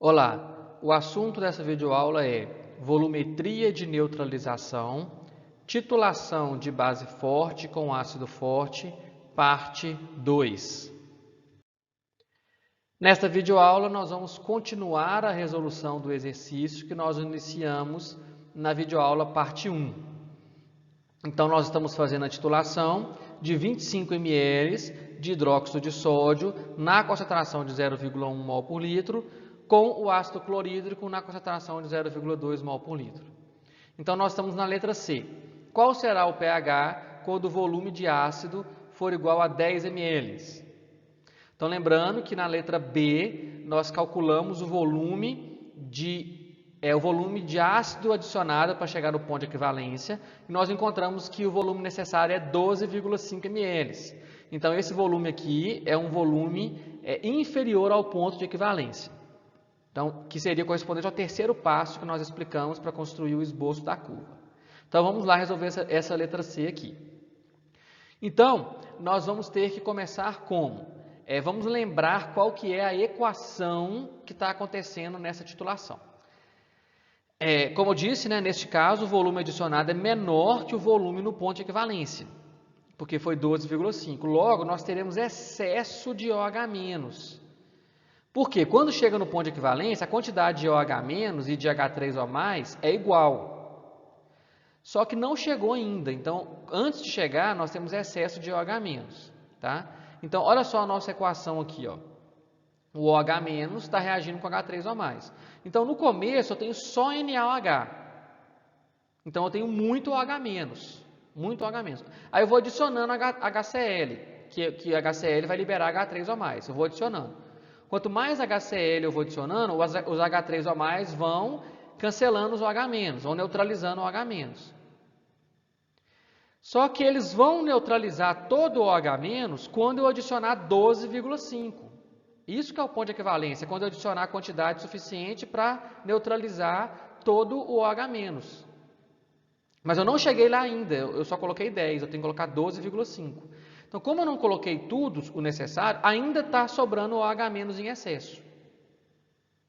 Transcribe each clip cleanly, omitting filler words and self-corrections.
Olá, o assunto dessa videoaula é volumetria de neutralização, titulação de base forte com ácido forte, parte 2. Nesta videoaula, nós vamos continuar a resolução do exercício que nós iniciamos na videoaula parte 1. Então, nós estamos fazendo a titulação de 25 ml de hidróxido de sódio na concentração de 0,1 mol por litro, com o ácido clorídrico na concentração de 0,2 mol por litro. Então, nós estamos na letra C. Qual será o pH quando o volume de ácido for igual a 10 ml? Então, lembrando que na letra B, nós calculamos o volume de ácido adicionado para chegar no ponto de equivalência, e nós encontramos que o volume necessário é 12,5 ml. Então, esse volume aqui é um volume inferior ao ponto de equivalência. Então, que seria correspondente ao terceiro passo que nós explicamos para construir o esboço da curva. Então, vamos lá resolver essa letra C aqui. Então, nós vamos ter que começar como? Vamos lembrar qual que é a equação que está acontecendo nessa titulação. Como eu disse, neste caso, o volume adicionado é menor que o volume no ponto de equivalência, porque foi 12,5. Logo, nós teremos excesso de OH-. Porque quando chega no ponto de equivalência, a quantidade de OH- e de H3O+, é igual. Só que não chegou ainda. Então, antes de chegar, nós temos excesso de OH-. Tá? Então, olha só a nossa equação aqui. Ó. O OH- está reagindo com H3O+. Então, no começo, eu tenho só NaOH. Então, eu tenho muito OH-. Muito OH-. Aí, eu vou adicionando HCl, que HCl vai liberar H3O+. Eu vou adicionando. Quanto mais HCl eu vou adicionando, os H3O+, vão cancelando os OH-, vão neutralizando o OH-. Só que eles vão neutralizar todo o OH- quando eu adicionar 12,5. Isso que é o ponto de equivalência, quando eu adicionar a quantidade suficiente para neutralizar todo o OH-. Mas eu não cheguei lá ainda, eu só coloquei 10, eu tenho que colocar 12,5. Então, como eu não coloquei tudo o necessário, ainda está sobrando OH- em excesso.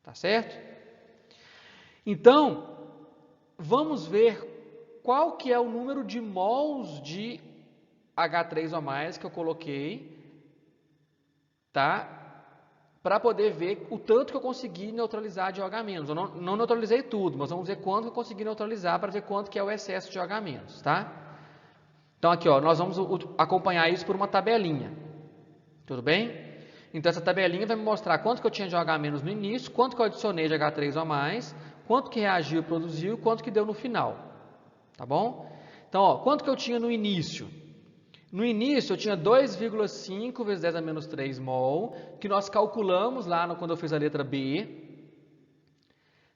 Tá certo? Então, vamos ver qual que é o número de mols de H3O+, que eu coloquei, tá? Para poder ver o tanto que eu consegui neutralizar de OH-. Eu não neutralizei tudo, mas vamos ver quanto eu consegui neutralizar para ver quanto que é o excesso de OH-, tá? Então, aqui, ó, nós vamos acompanhar isso por uma tabelinha. Tudo bem? Então, essa tabelinha vai me mostrar quanto que eu tinha de OH- no início, quanto que eu adicionei de H3O+, quanto que reagiu e produziu, quanto que deu no final. Tá bom? Então, ó, quanto que eu tinha no início? No início, eu tinha 2,5 vezes 10 a menos 3 mol, que nós calculamos lá quando eu fiz a letra B.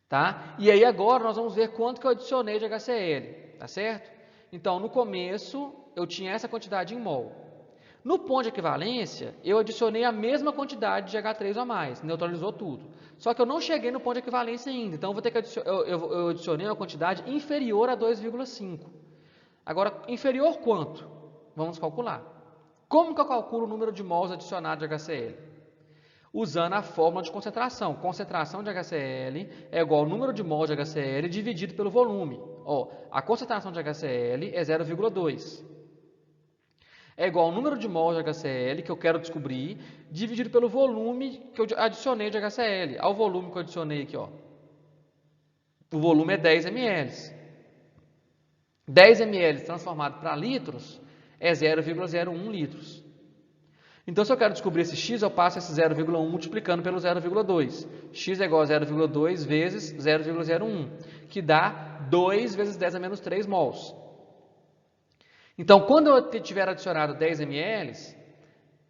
Tá? E aí, agora, nós vamos ver quanto que eu adicionei de HCl. Tá certo? Então, no começo, eu tinha essa quantidade em mol. No ponto de equivalência, eu adicionei a mesma quantidade de H3O+, neutralizou tudo. Só que eu não cheguei no ponto de equivalência ainda, então eu adicionei uma quantidade inferior a 2,5. Agora, inferior quanto? Vamos calcular. Como que eu calculo o número de mols adicionados de HCl? Usando a fórmula de concentração. Concentração de HCl é igual ao número de mols de HCl dividido pelo volume. Ó, a concentração de HCl é 0,2. É igual ao número de mols de HCl que eu quero descobrir, dividido pelo volume que eu adicionei de HCl. Ao volume que eu adicionei aqui, ó. O volume é 10 ml. 10 ml transformado para litros é 0,01 litros. Então, se eu quero descobrir esse x, eu passo esse 0,1 multiplicando pelo 0,2. X é igual a 0,2 vezes 0,01, que dá 2 vezes 10 a menos 3 mols. Então, quando eu tiver adicionado 10 ml,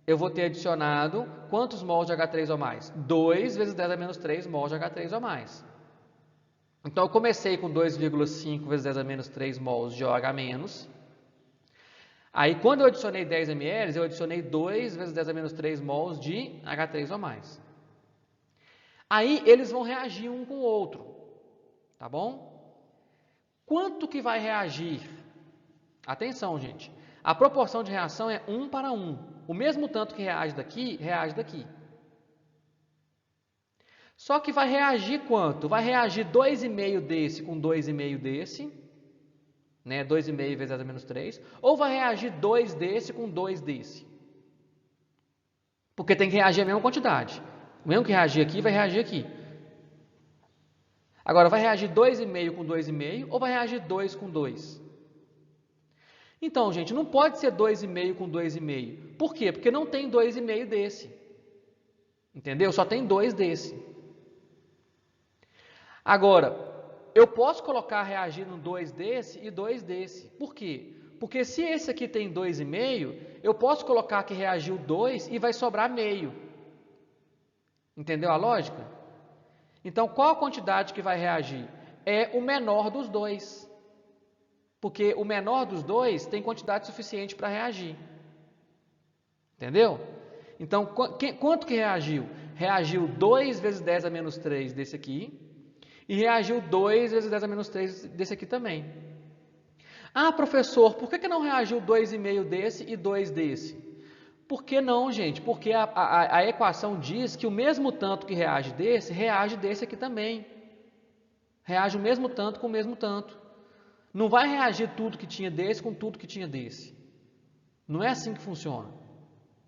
eu vou ter adicionado quantos mols de H3O+? 2 vezes 10 a menos 3 mols de H3O+. Então, eu comecei com 2,5 vezes 10 a menos 3 mols de OH-. Aí, quando eu adicionei 10 ml, eu adicionei 2 vezes 10 a menos 3 mols de H3O+. Aí, eles vão reagir um com o outro, tá bom? Quanto que vai reagir? Atenção, gente. A proporção de reação é 1 para 1. O mesmo tanto que reage daqui, reage daqui. Só que vai reagir quanto? Vai reagir 2,5 desse com 2,5 desse, né? 2,5 vezes 10 a menos 3, ou vai reagir 2 desse com 2 desse? Porque tem que reagir a mesma quantidade. O mesmo que reagir aqui, vai reagir aqui. Agora, vai reagir 2,5 com 2,5 ou vai reagir 2 com 2? Então, gente, não pode ser 2,5 com 2,5. Por quê? Porque não tem 2,5 desse. Entendeu? Só tem 2 desse. Agora, eu posso colocar reagindo 2 desse e 2 desse. Por quê? Porque se esse aqui tem 2,5, eu posso colocar que reagiu 2 e vai sobrar meio. Entendeu a lógica? Então, qual a quantidade que vai reagir? É o menor dos dois. Porque o menor dos dois tem quantidade suficiente para reagir. Entendeu? Então, quanto que reagiu? Reagiu 2 vezes 10 a menos 3 desse aqui. E reagiu 2 vezes 10 a menos 3 desse aqui também. Ah, professor, por que não reagiu 2,5 desse e 2 desse? Por que não, gente? Porque a equação diz que o mesmo tanto que reage desse aqui também. Reage o mesmo tanto com o mesmo tanto. Não vai reagir tudo que tinha desse com tudo que tinha desse. Não é assim que funciona.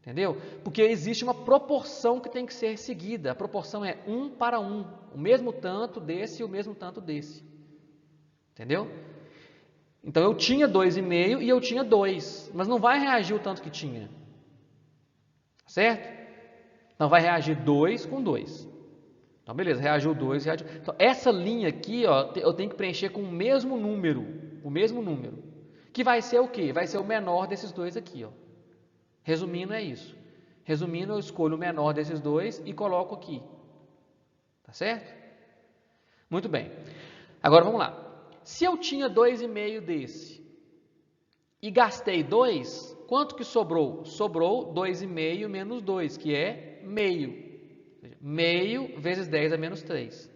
Entendeu? Porque existe uma proporção que tem que ser seguida. A proporção é 1 para 1. O mesmo tanto desse e o mesmo tanto desse. Entendeu? Então, eu tinha 2,5 e eu tinha 2. Mas não vai reagir o tanto que tinha. Certo? Então, vai reagir 2 com 2. Então, beleza, reagiu 2, reagiu... Então, essa linha aqui, ó, eu tenho que preencher com o mesmo número. O mesmo número. Que vai ser o quê? Vai ser o menor desses dois aqui, ó. Resumindo, é isso. Resumindo, eu escolho o menor desses dois e coloco aqui. Tá certo? Muito bem. Agora, vamos lá. Se eu tinha 2,5 desse e gastei 2, quanto que sobrou? Sobrou 2,5 menos 2, que é meio. Meio vezes 10 a menos 3.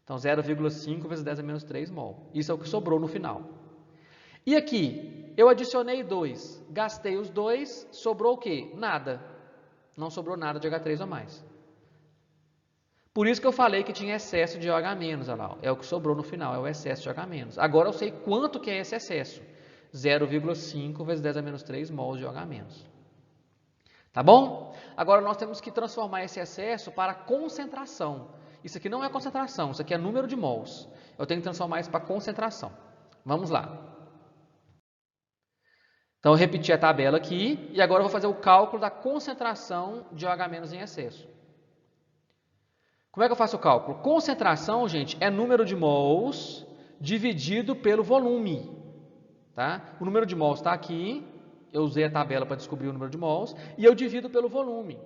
Então, 0,5 vezes 10 a menos 3 mol. Isso é o que sobrou no final. E aqui, eu adicionei 2, gastei os 2, sobrou o quê? Nada. Não sobrou nada de H3 ou mais. Por isso que eu falei que tinha excesso de OH-, olha lá, é o que sobrou no final, é o excesso de OH-. Agora eu sei quanto que é esse excesso. 0,5 vezes 10 a menos 3 mols de OH-. Tá bom? Agora nós temos que transformar esse excesso para concentração. Isso aqui não é concentração, isso aqui é número de mols. Eu tenho que transformar isso para concentração. Vamos lá. Então, eu repeti a tabela aqui e agora eu vou fazer o cálculo da concentração de OH- em excesso. Como é que eu faço o cálculo? Concentração, gente, é número de mols dividido pelo volume. Tá? O número de mols está aqui, eu usei a tabela para descobrir o número de mols, e eu divido pelo volume.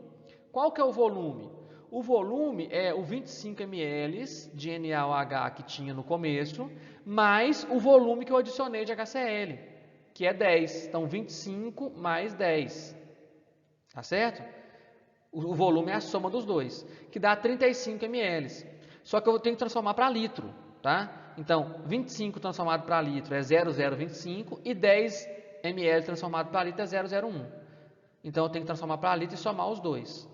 Qual que é o volume? O volume é o 25 ml de NaOH que tinha no começo, mais o volume que eu adicionei de HCl, que é 10. Então, 25 mais 10. Tá certo? O volume é a soma dos dois, que dá 35 ml. Só que eu tenho que transformar para litro, tá? Então, 25 transformado para litro é 0,025 e 10 ml transformado para litro é 0,01. Então, eu tenho que transformar para litro e somar os dois.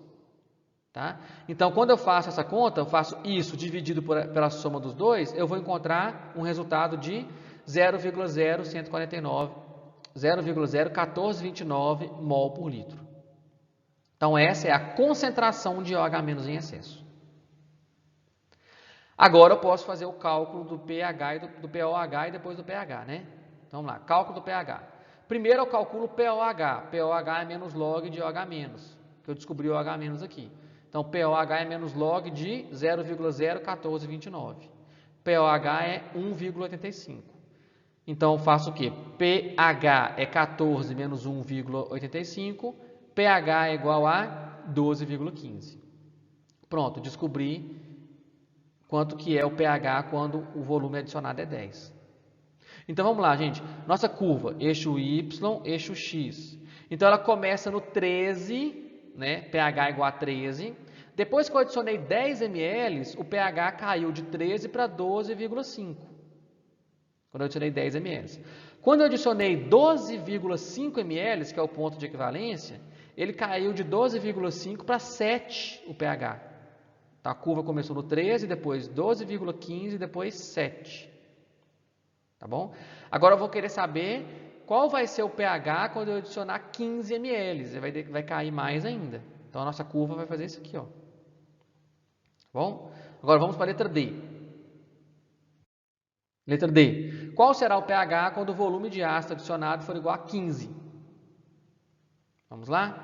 Tá? Então, quando eu faço essa conta, eu faço isso dividido pela soma dos dois, eu vou encontrar um resultado de 0,01429 mol por litro. Então, essa é a concentração de OH- em excesso. Agora, eu posso fazer o cálculo do pH do POH e depois do pH, né? Então, vamos lá, cálculo do pH. Primeiro, eu calculo o POH. POH é menos log de OH-, que eu descobri o OH- aqui. Então, POH é menos log de 0,01429. POH é 1,85. Então, eu faço o quê? pH é 14 menos 1,85. pH é igual a 12,15. Pronto, descobri quanto que é o pH quando o volume adicionado é 10. Então, vamos lá, gente. Nossa curva, eixo Y, eixo X. Então, ela começa no 13, né? pH igual a 13. Depois que eu adicionei 10 ml, o pH caiu de 13 para 12,5. Quando eu adicionei 10 ml. Quando eu adicionei 12,5 ml, que é o ponto de equivalência, ele caiu de 12,5 para 7 o pH. Então, a curva começou no 13, depois 12,15 e depois 7. Tá bom? Agora eu vou querer saber qual vai ser o pH quando eu adicionar 15 ml. Vai cair mais ainda. Então, a nossa curva vai fazer isso aqui, ó. Tá bom? Agora vamos para a letra D. Letra D. Qual será o pH quando o volume de ácido adicionado for igual a 15? Vamos lá?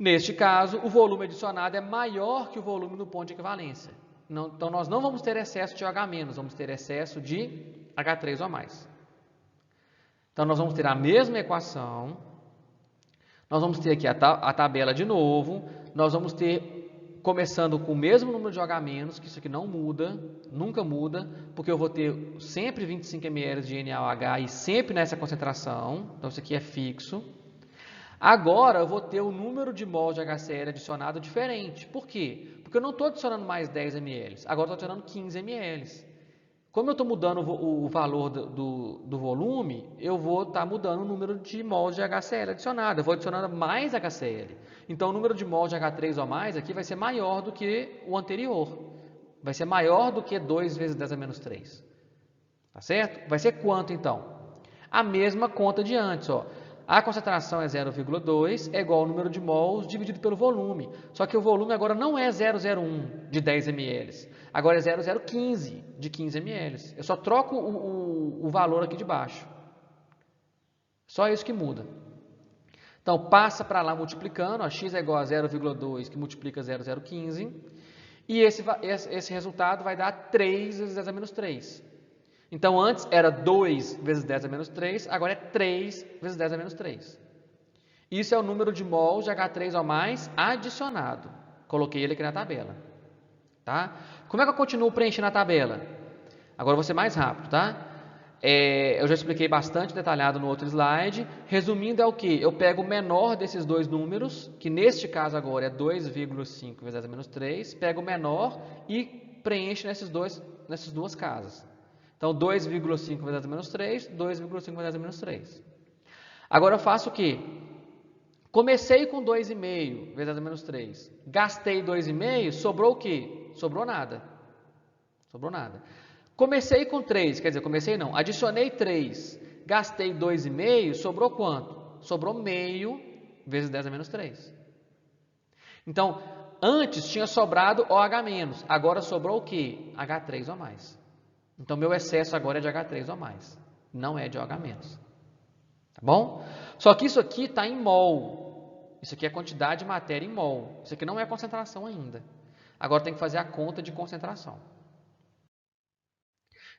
Neste caso, o volume adicionado é maior que o volume no ponto de equivalência. Então, nós não vamos ter excesso de OH-, vamos ter excesso de H3 ou mais. Então, nós vamos ter a mesma equação. Nós vamos ter aqui a tabela de novo. Nós vamos ter, começando com o mesmo número de OH-, que isso aqui não muda, nunca muda, porque eu vou ter sempre 25 ml de NaOH e sempre nessa concentração. Então, isso aqui é fixo. Agora eu vou ter o número de mols de HCl adicionado diferente. Por quê? Porque eu não estou adicionando mais 10 ml, agora estou adicionando 15 ml. Como eu estou mudando o valor do volume, eu vou estar mudando o número de mols de HCl adicionado. Eu vou adicionando mais HCl. Então o número de mols de H3 ou mais aqui vai ser maior do que o anterior. Vai ser maior do que 2 vezes 10 a menos 3. Tá certo? Vai ser quanto então? A mesma conta de antes, ó. A concentração é 0,2, é igual ao número de mols dividido pelo volume. Só que o volume agora não é 0,01 de 10 ml. Agora é 0,015 de 15 ml. Eu só troco o valor aqui de baixo. Só isso que muda. Então, passa para lá multiplicando. X é igual a 0,2 que multiplica 0,015. E esse resultado vai dar 3 vezes 10 a menos 3. Então, antes era 2 vezes 10 a menos 3, agora é 3 vezes 10 a menos 3. Isso é o número de mols de H3 ou mais adicionado. Coloquei ele aqui na tabela. Tá? Como é que eu continuo preenchendo a tabela? Agora eu vou ser mais rápido, tá? Eu já expliquei bastante detalhado no outro slide. Resumindo, é o que? Eu pego o menor desses dois números, que neste caso agora é 2,5 vezes 10 a menos 3, pego o menor e preencho nessas duas casas. Então, 2,5 vezes 10 a menos 3, 2,5 vezes 10 a menos 3. Agora eu faço o quê? Comecei com 2,5 vezes 10 a menos 3. Gastei 2,5, sobrou o quê? Sobrou nada. Sobrou nada. Comecei com 3, quer dizer, comecei não, adicionei 3. Gastei 2,5, sobrou quanto? Sobrou meio vezes 10 a menos 3. Então, antes tinha sobrado OH-, agora sobrou o quê? H3 ou mais. Então, meu excesso agora é de H3 ou mais, não é de OH-. Tá bom? Só que isso aqui está em mol. Isso aqui é a quantidade de matéria em mol. Isso aqui não é concentração ainda. Agora tem que fazer a conta de concentração.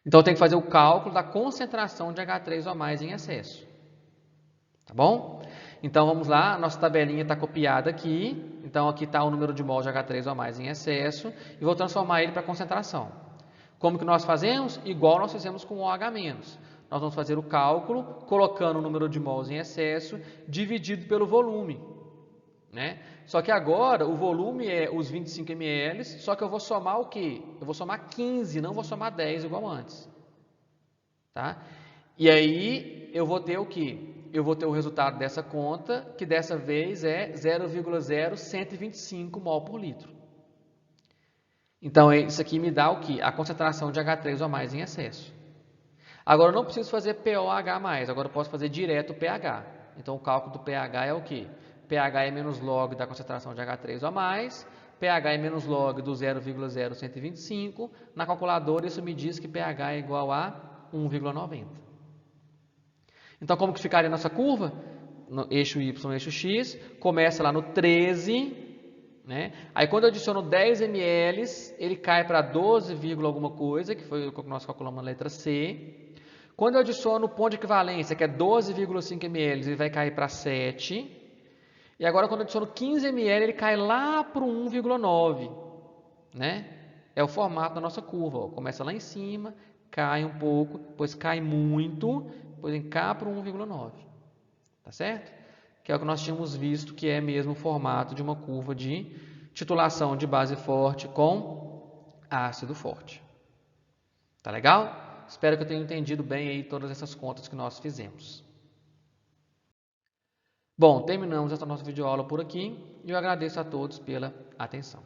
Então, tem que fazer o cálculo da concentração de H3 ou mais em excesso. Tá bom? Então, vamos lá. Nossa tabelinha está copiada aqui. Então, aqui está o número de mol de H3 ou mais em excesso. E vou transformar ele para concentração. Como que nós fazemos? Igual nós fizemos com o OH-. Nós vamos fazer o cálculo colocando o número de mols em excesso dividido pelo volume. Né? Só que agora o volume é os 25 ml, só que eu vou somar o quê? Eu vou somar 15, não vou somar 10 igual antes. Tá? E aí eu vou ter o quê? Eu vou ter o resultado dessa conta, que dessa vez é 0,0125 mol por litro. Então, isso aqui me dá o quê? A concentração de H3 ou mais em excesso. Agora, eu não preciso fazer POH+, agora eu posso fazer direto o pH. Então, o cálculo do pH é o quê? pH é menos log da concentração de H3 ou mais, pH é menos log do 0,0125. Na calculadora, isso me diz que pH é igual a 1,90. Então, como que ficaria a nossa curva? No eixo Y, eixo X, começa lá no 13... Né? Aí quando eu adiciono 10 ml, ele cai para 12, alguma coisa, que foi o que nós calculamos na letra C. Quando eu adiciono o ponto de equivalência, que é 12,5 ml, ele vai cair para 7. E agora quando eu adiciono 15 ml, ele cai lá para o 1,9. Né? É o formato da nossa curva. Ó. Começa lá em cima, cai um pouco, depois cai muito, depois vem cá para o 1,9. Tá certo? Que é o que nós tínhamos visto, que é mesmo o formato de uma curva de titulação de base forte com ácido forte. Tá legal? Espero que eu tenha entendido bem aí todas essas contas que nós fizemos. Bom, terminamos essa nossa videoaula por aqui e eu agradeço a todos pela atenção.